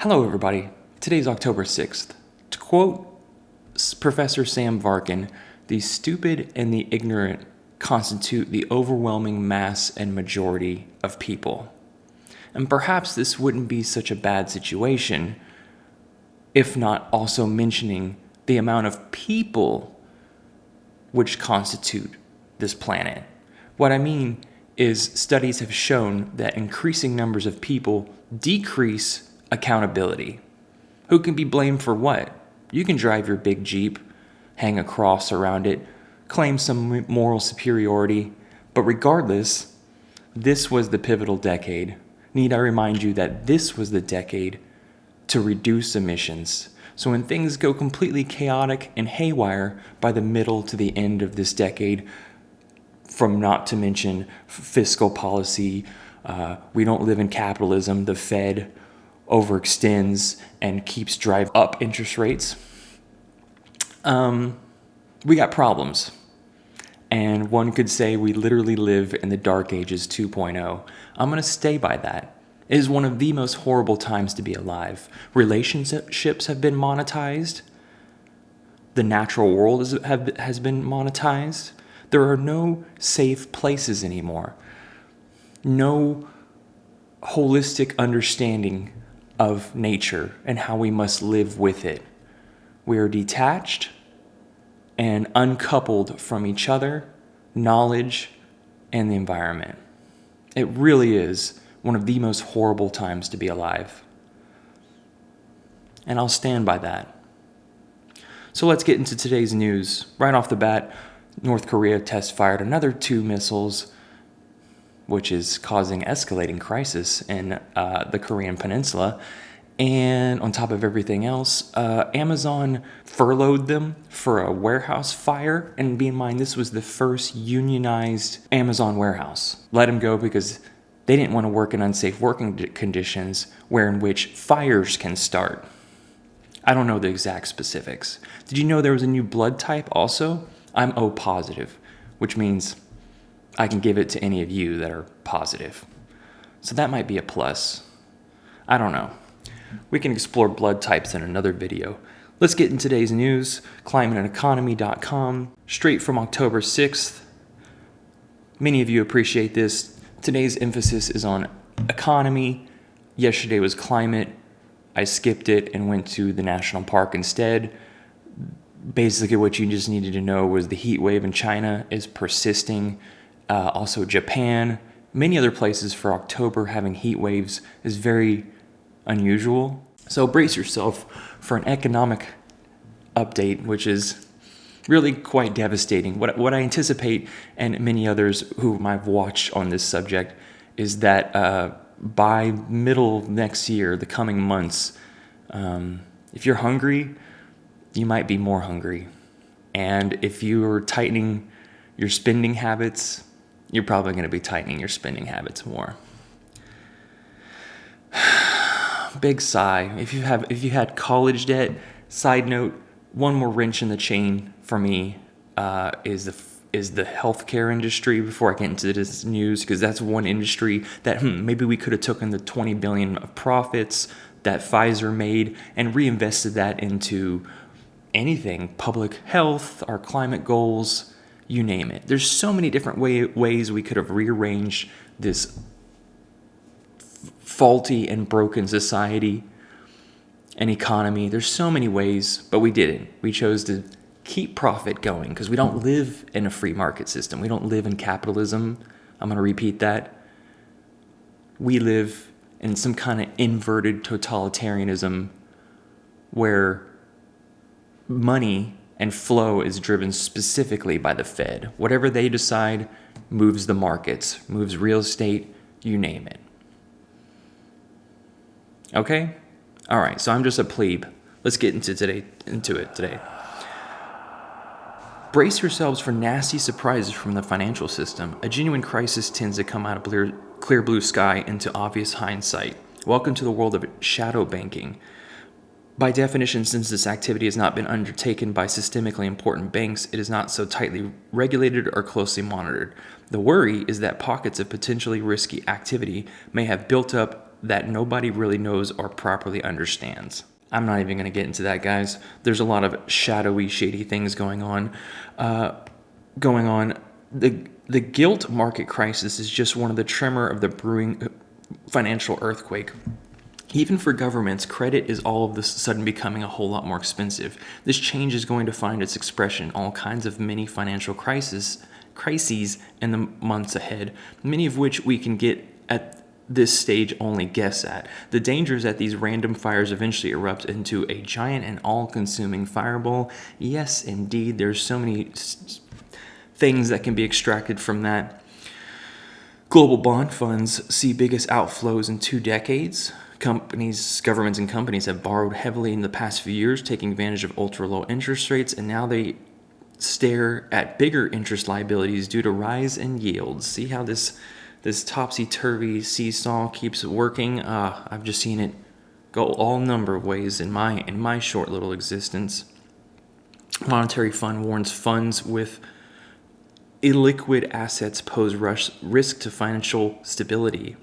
Hello, everybody. Today's October 6th. To quote Professor Sam Varkin, the stupid and the ignorant constitute the overwhelming mass and majority of people. And perhaps this wouldn't be such a bad situation if not also mentioning the amount of people which constitute this planet. What I mean is studies have shown that increasing numbers of people decrease accountability. Who can be blamed for what? You can drive your big Jeep, hang a cross around it, claim some moral superiority, but regardless, this was the pivotal decade. Need I remind you that this was the decade to reduce emissions? So when things go completely chaotic and haywire by the middle to the end of this decade, from not to mention fiscal policy, we don't live in capitalism, the Fed overextends and keeps driving up interest rates, we got problems. And one could say we literally live in the Dark Ages 2.0. I'm going to stay by that. It is one of the most horrible times to be alive. Relationships have been monetized. The natural world has been monetized. There are no safe places anymore. No holistic understanding of nature and how we must live with it. We are detached and uncoupled from each other, knowledge, and the environment. It really is one of the most horrible times to be alive. And I'll stand by that. So let's get into today's news. Right off the bat, North Korea test fired another 2 missiles, which is causing escalating crisis in the Korean peninsula. And on top of everything else, Amazon furloughed them for a warehouse fire. And bear in mind, this was the first unionized Amazon warehouse. Let them go because they didn't want to work in unsafe working conditions wherein which fires can start. I don't know the exact specifics. Did you know there was a new blood type also? I'm O positive, which means I can give it to any of you that are positive. So that might be a plus. I don't know. We can explore blood types in another video. Let's get in today's news, climateandeconomy.com, straight from October 6th. Many of you appreciate this. Today's emphasis is on economy. Yesterday was climate. I skipped it and went to the national park instead. Basically, what you just needed to know was the heat wave in China is persisting. Also, Japan, many other places for October having heat waves is very unusual. So brace yourself for an economic update, which is really quite devastating. What I anticipate, and many others whom I've watched on this subject, is that by middle of next year, the coming months, if you're hungry, you might be more hungry. And if you're tightening your spending habits, you're probably going to be tightening your spending habits more. Big sigh. If you had college debt, side note, one more wrench in the chain for me is the healthcare industry. Before I get into this news, because that's one industry that maybe we could have taken the $20 billion of profits that Pfizer made and reinvested that into anything, public health, our climate goals, you name it. There's so many different ways we could have rearranged this faulty and broken society and economy. There's so many ways, but we didn't. We chose to keep profit going because we don't live in a free market system. We don't live in capitalism. I'm going to repeat that. We live in some kind of inverted totalitarianism where money and flow is driven specifically by the Fed. Whatever they decide moves the markets, moves real estate, you name it. Okay? All right, so I'm just a plebe. Let's get into it today. Brace yourselves for nasty surprises from the financial system. A genuine crisis tends to come out of clear blue sky into obvious hindsight. Welcome to the world of shadow banking. By definition, since this activity has not been undertaken by systemically important banks, it is not so tightly regulated or closely monitored. The worry is that pockets of potentially risky activity may have built up that nobody really knows or properly understands. I'm not even going to get into that, guys. There's a lot of shadowy, shady things going on. The gilt market crisis is just one of the tremor of the brewing financial earthquake. Even for governments, credit is all of a sudden becoming a whole lot more expensive. This change is going to find its expression in all kinds of mini financial crises in the months ahead, many of which we can get at this stage only guess at. The danger is that these random fires eventually erupt into a giant and all-consuming fireball. Yes, indeed, there's so many things that can be extracted from that. Global bond funds see biggest outflows in 2 decades. Governments and companies have borrowed heavily in the past few years, taking advantage of ultra-low interest rates, and now they stare at bigger interest liabilities due to rise in yields. See how this topsy-turvy seesaw keeps working? I've just seen it go all number of ways in my short little existence. Monetary Fund warns funds with illiquid assets pose risk to financial stability.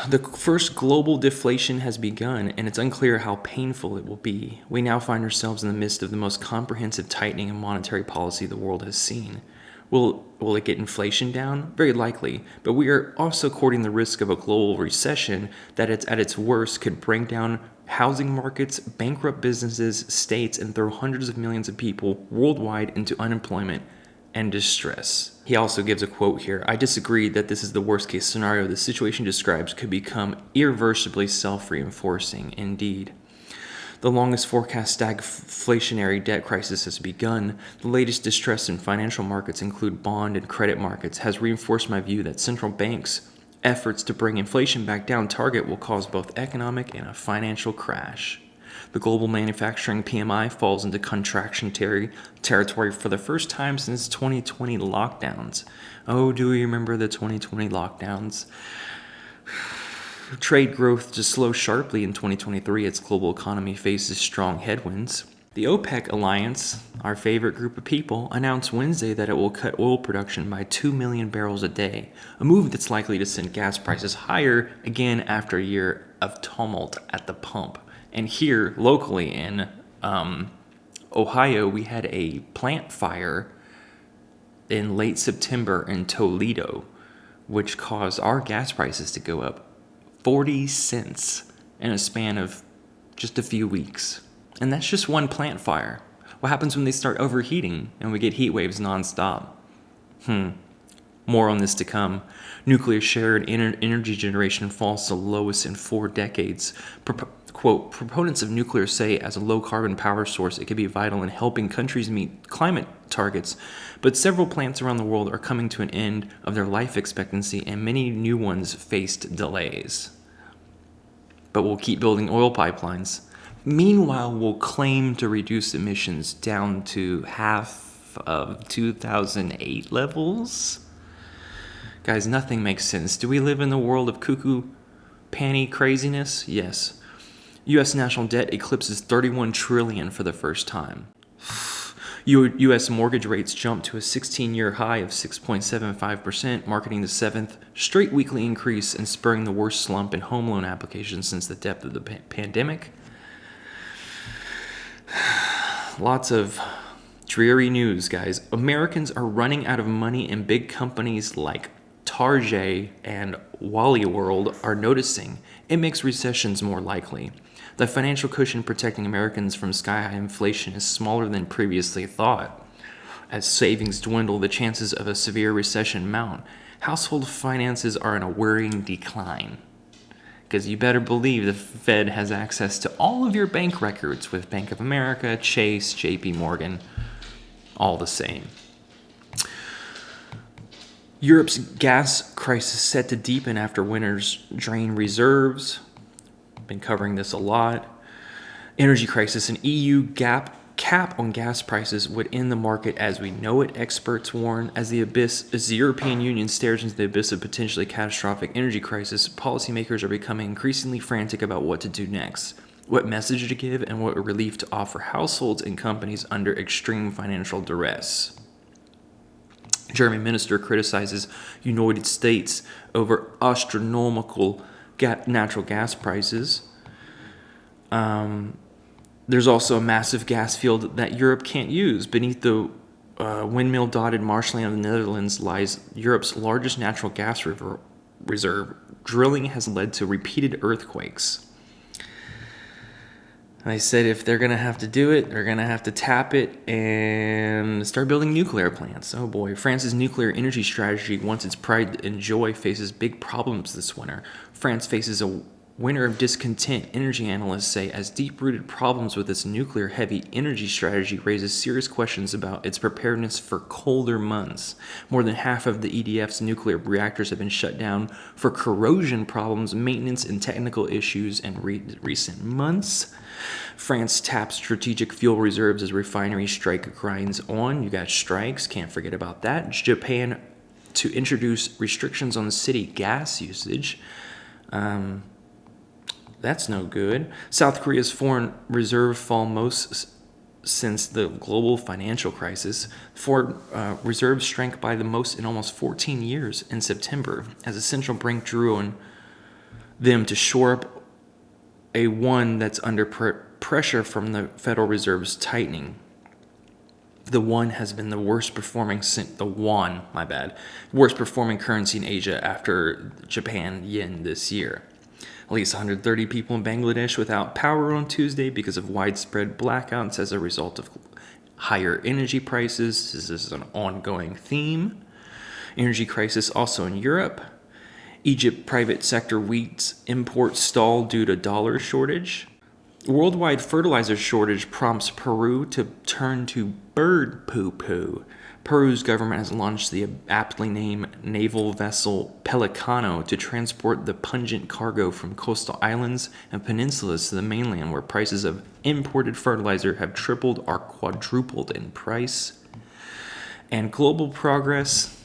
The first global deflation has begun, and it's unclear how painful it will be. We now find ourselves in the midst of the most comprehensive tightening of monetary policy the world has seen. Will it get inflation down? Very likely, but we are also courting the risk of a global recession that at its worst could bring down housing markets, bankrupt businesses, states, and throw hundreds of millions of people worldwide into unemployment and distress. He also gives a quote here. I disagree that this is the worst case scenario the situation describes could become irreversibly self-reinforcing. Indeed. The longest forecast stagflationary debt crisis has begun. The latest distress in financial markets, include bond and credit markets, has reinforced my view that central banks' efforts to bring inflation back down target will cause both economic and a financial crash. The global manufacturing PMI falls into contraction territory for the first time since 2020 lockdowns. Oh, do we remember the 2020 lockdowns? Trade growth to slow sharply in 2023 as global economy faces strong headwinds. The OPEC alliance, our favorite group of people, announced Wednesday that it will cut oil production by 2 million barrels a day, a move that's likely to send gas prices higher again after a year of tumult at the pump. And here, locally in Ohio, we had a plant fire in late September in Toledo, which caused our gas prices to go up 40 cents in a span of just a few weeks. And that's just one plant fire. What happens when they start overheating and we get heat waves nonstop? More on this to come. Nuclear shared energy generation falls to the lowest in 4 decades. Quote, proponents of nuclear say as a low-carbon power source, it could be vital in helping countries meet climate targets, but several plants around the world are coming to an end of their life expectancy, and many new ones faced delays. But we'll keep building oil pipelines. Meanwhile, we'll claim to reduce emissions down to half of 2008 levels. Guys, nothing makes sense. Do we live in the world of cuckoo panty craziness? Yes. U.S. national debt eclipses $31 trillion for the first time. U.S. mortgage rates jumped to a 16-year high of 6.75%, marking the 7th straight weekly increase and spurring the worst slump in home loan applications since the depth of the pandemic. Lots of dreary news, guys. Americans are running out of money, and big companies like Target and Wally World are noticing. It makes recessions more likely. The financial cushion protecting Americans from sky-high inflation is smaller than previously thought. As savings dwindle, the chances of a severe recession mount. Household finances are in a worrying decline. Because you better believe the Fed has access to all of your bank records with Bank of America, Chase, JP Morgan, all the same. Europe's gas crisis set to deepen after winters drain reserves. Been covering this a lot. Energy crisis. An EU cap on gas prices would end the market as we know it, experts warn. As the European Union stares into the abyss of potentially catastrophic energy crisis, policymakers are becoming increasingly frantic about what to do next, what message to give, and what relief to offer households and companies under extreme financial duress. German minister criticizes United States over astronomical natural gas prices. There's also a massive gas field that Europe can't use. Beneath the windmill-dotted marshland of the Netherlands lies Europe's largest natural gas reserve. Drilling has led to repeated earthquakes. They said if they're going to have to do it, they're going to have to tap it and start building nuclear plants. Oh boy. France's nuclear energy strategy, once its pride and joy, faces big problems this winter. France faces a winter of discontent, energy analysts say, as deep-rooted problems with its nuclear-heavy energy strategy raises serious questions about its preparedness for colder months. More than half of the EDF's nuclear reactors have been shut down for corrosion problems, maintenance, and technical issues in recent months. France taps strategic fuel reserves as refinery strike grinds on. You got strikes, can't forget about that. Japan to introduce restrictions on city gas usage. That's no good. South Korea's foreign reserve fall most since the global financial crisis. Foreign reserves shrank by the most in almost 14 years in September, as a central bank drew on them to shore up a won that's under pressure from the Federal Reserve's tightening. The won has been the worst performing worst performing currency in Asia after Japan yen this year. At least 130 people in Bangladesh without power on Tuesday because of widespread blackouts as a result of higher energy prices. This is an ongoing theme. Energy crisis also in Europe. Egypt private sector wheat imports stall due to dollar shortage. Worldwide fertilizer shortage prompts Peru to turn to bird poo-poo. Peru's government has launched the aptly named naval vessel Pelicano to transport the pungent cargo from coastal islands and peninsulas to the mainland, where prices of imported fertilizer have tripled or quadrupled in price. And global progress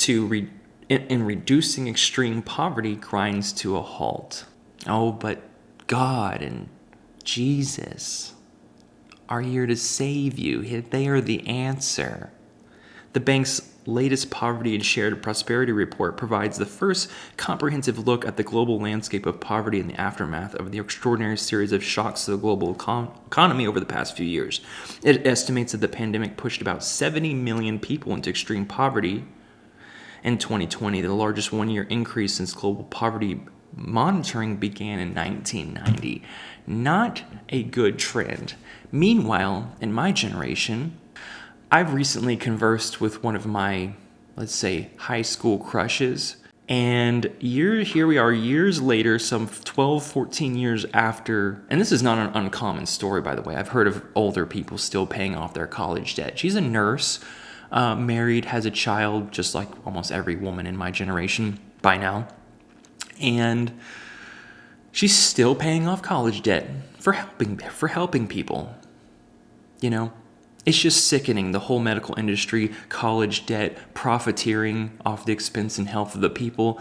in reducing extreme poverty grinds to a halt. Oh, but God and Jesus are here to save you. They are the answer. The bank's latest Poverty and Shared Prosperity report provides the first comprehensive look at the global landscape of poverty in the aftermath of the extraordinary series of shocks to the global economy over the past few years. It estimates that the pandemic pushed about 70 million people into extreme poverty in 2020, the largest one-year increase since global poverty monitoring began in 1990. Not a good trend. Meanwhile, in my generation, I've recently conversed with one of my, let's say, high school crushes, and here we are years later, some 12, 14 years after, and this is not an uncommon story, by the way. I've heard of older people still paying off their college debt. She's a nurse, married, has a child, just like almost every woman in my generation by now, and she's still paying off college debt for helping people, you know? It's just sickening, the whole medical industry, college debt, profiteering off the expense and health of the people.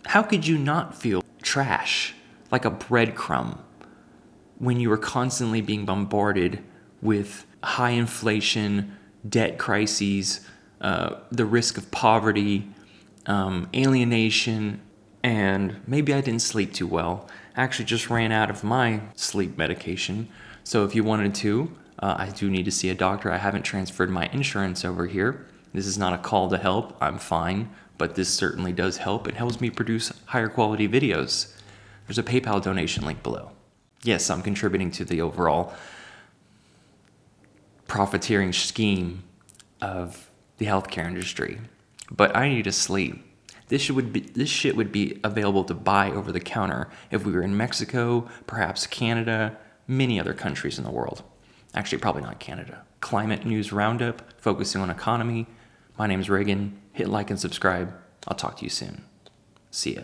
How could you not feel trash, like a breadcrumb, when you are constantly being bombarded with high inflation, debt crises, the risk of poverty, alienation, and maybe I didn't sleep too well. I actually just ran out of my sleep medication, so if you wanted to, I do need to see a doctor. I haven't transferred my insurance over here. This is not a call to help. I'm fine, but this certainly does help. It helps me produce higher quality videos. There's a PayPal donation link below. Yes, I'm contributing to the overall profiteering scheme of the healthcare industry, but I need to sleep. This shit would be available to buy over the counter if we were in Mexico, perhaps Canada, many other countries in the world. Actually, probably not Canada. Climate News Roundup, focusing on economy. My name's Reagan. Hit like and subscribe. I'll talk to you soon. See ya.